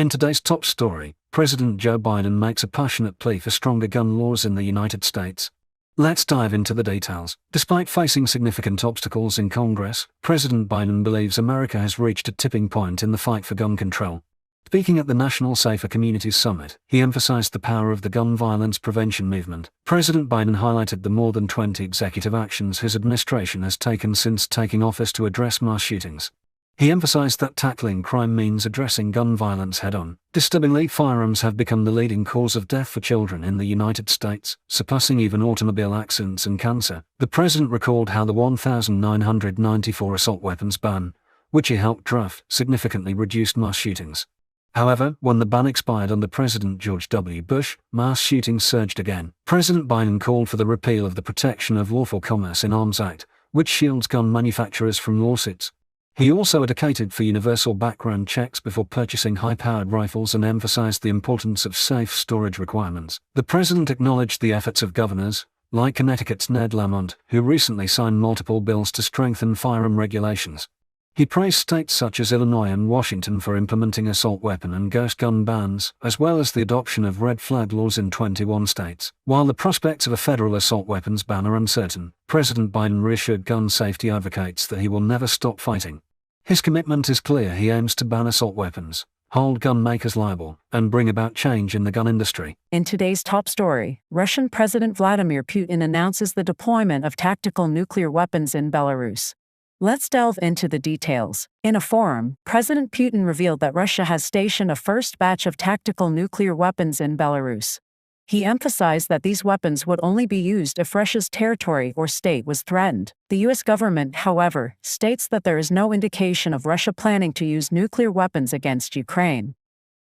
In today's top story, President Joe Biden makes a passionate plea for stronger gun laws in the United States. Let's dive into the details. Despite facing significant obstacles in Congress, President Biden believes America has reached a tipping point in the fight for gun control. Speaking at the National Safer Communities Summit, he emphasized the power of the gun violence prevention movement. President Biden highlighted the more than 20 executive actions his administration has taken since taking office to address mass shootings. He emphasized that tackling crime means addressing gun violence head-on. Disturbingly, firearms have become the leading cause of death for children in the United States, surpassing even automobile accidents and cancer. The president recalled how the 1994 assault weapons ban, which he helped draft, significantly reduced mass shootings. However, when the ban expired under President George W. Bush, mass shootings surged again. President Biden called for the repeal of the Protection of Lawful Commerce in Arms Act, which shields gun manufacturers from lawsuits. He also advocated for universal background checks before purchasing high-powered rifles and emphasized the importance of safe storage requirements. The president acknowledged the efforts of governors, like Connecticut's Ned Lamont, who recently signed multiple bills to strengthen firearm regulations. He praised states such as Illinois and Washington for implementing assault weapon and ghost gun bans, as well as the adoption of red flag laws in 21 states. While the prospects of a federal assault weapons ban are uncertain, President Biden reassured gun safety advocates that he will never stop fighting. His commitment is clear: he aims to ban assault weapons, hold gun makers liable, and bring about change in the gun industry. In today's top story, Russian President Vladimir Putin announces the deployment of tactical nuclear weapons in Belarus. Let's delve into the details. In a forum, President Putin revealed that Russia has stationed a first batch of tactical nuclear weapons in Belarus. He emphasized that these weapons would only be used if Russia's territory or state was threatened. The U.S. government, however, states that there is no indication of Russia planning to use nuclear weapons against Ukraine.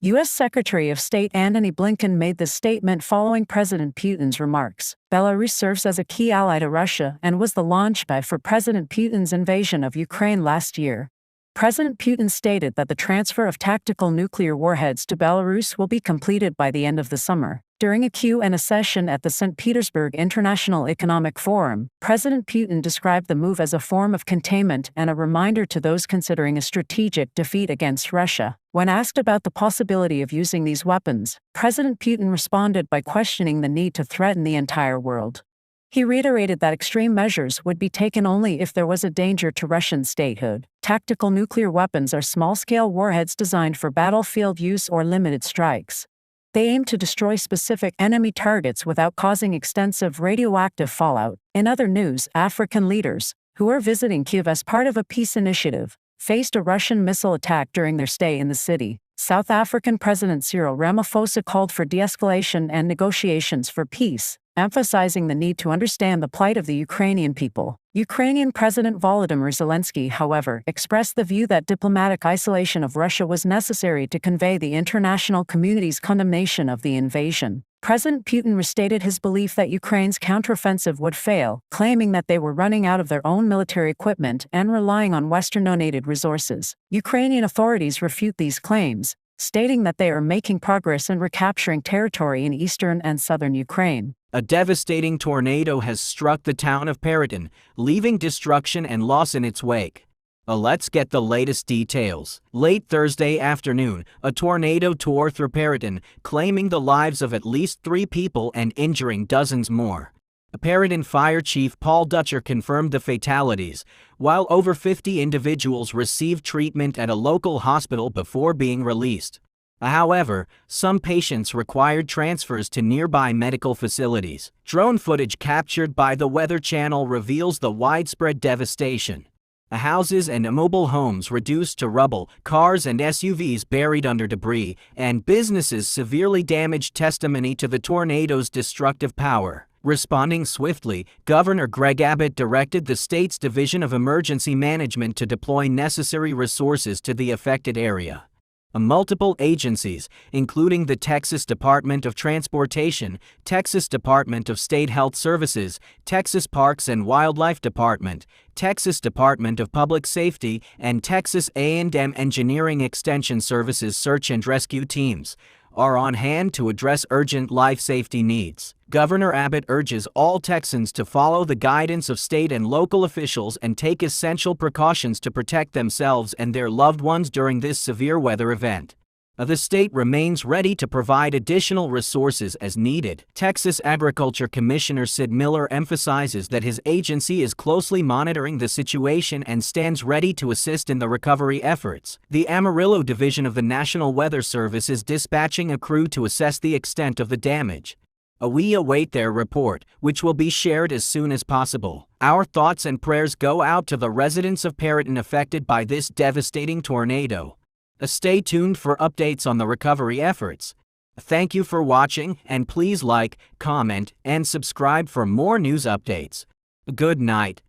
U.S. Secretary of State Antony Blinken made this statement following President Putin's remarks. Belarus serves as a key ally to Russia and was the launchpad for President Putin's invasion of Ukraine last year. President Putin stated that the transfer of tactical nuclear warheads to Belarus will be completed by the end of the summer. During a Q&A session at the St. Petersburg International Economic Forum, President Putin described the move as a form of containment and a reminder to those considering a strategic defeat against Russia. When asked about the possibility of using these weapons, President Putin responded by questioning the need to threaten the entire world. He reiterated that extreme measures would be taken only if there was a danger to Russian statehood. Tactical nuclear weapons are small-scale warheads designed for battlefield use or limited strikes. They aim to destroy specific enemy targets without causing extensive radioactive fallout. In other news, African leaders, who are visiting Kyiv as part of a peace initiative, faced a Russian missile attack during their stay in the city. South African President Cyril Ramaphosa called for de-escalation and negotiations for peace, emphasizing the need to understand the plight of the Ukrainian people. Ukrainian President Volodymyr Zelensky, however, expressed the view that diplomatic isolation of Russia was necessary to convey the international community's condemnation of the invasion. President Putin restated his belief that Ukraine's counteroffensive would fail, claiming that they were running out of their own military equipment and relying on Western-donated resources. Ukrainian authorities refute these claims, stating that they are making progress in recapturing territory in eastern and southern Ukraine. A devastating tornado has struck the town of Periton, leaving destruction and loss in its wake. Let's get the latest details. Late Thursday afternoon, a tornado tore through Periton, claiming the lives of at least 3 people and injuring dozens more. Periton Fire Chief Paul Dutcher confirmed the fatalities, while over 50 individuals received treatment at a local hospital before being released. However, some patients required transfers to nearby medical facilities. Drone footage captured by the Weather Channel reveals the widespread devastation. Houses and mobile homes reduced to rubble, cars and SUVs buried under debris, and businesses severely damaged, testimony to the tornado's destructive power. Responding swiftly, Governor Greg Abbott directed the state's Division of Emergency Management to deploy necessary resources to the affected area. Multiple agencies, including the Texas Department of Transportation, Texas Department of State Health Services, Texas Parks and Wildlife Department, Texas Department of Public Safety, and Texas A&M Engineering Extension Services search and rescue teams, are on hand to address urgent life safety needs. Governor Abbott urges all Texans to follow the guidance of state and local officials and take essential precautions to protect themselves and their loved ones during this severe weather event. The state remains ready to provide additional resources as needed. Texas Agriculture Commissioner Sid Miller emphasizes that his agency is closely monitoring the situation and stands ready to assist in the recovery efforts. The Amarillo Division of the National Weather Service is dispatching a crew to assess the extent of the damage. We await their report, which will be shared as soon as possible. Our thoughts and prayers go out to the residents of Perryton affected by this devastating tornado. Stay tuned for updates on the recovery efforts. Thank you for watching, and please like, comment, and subscribe for more news updates. Good night.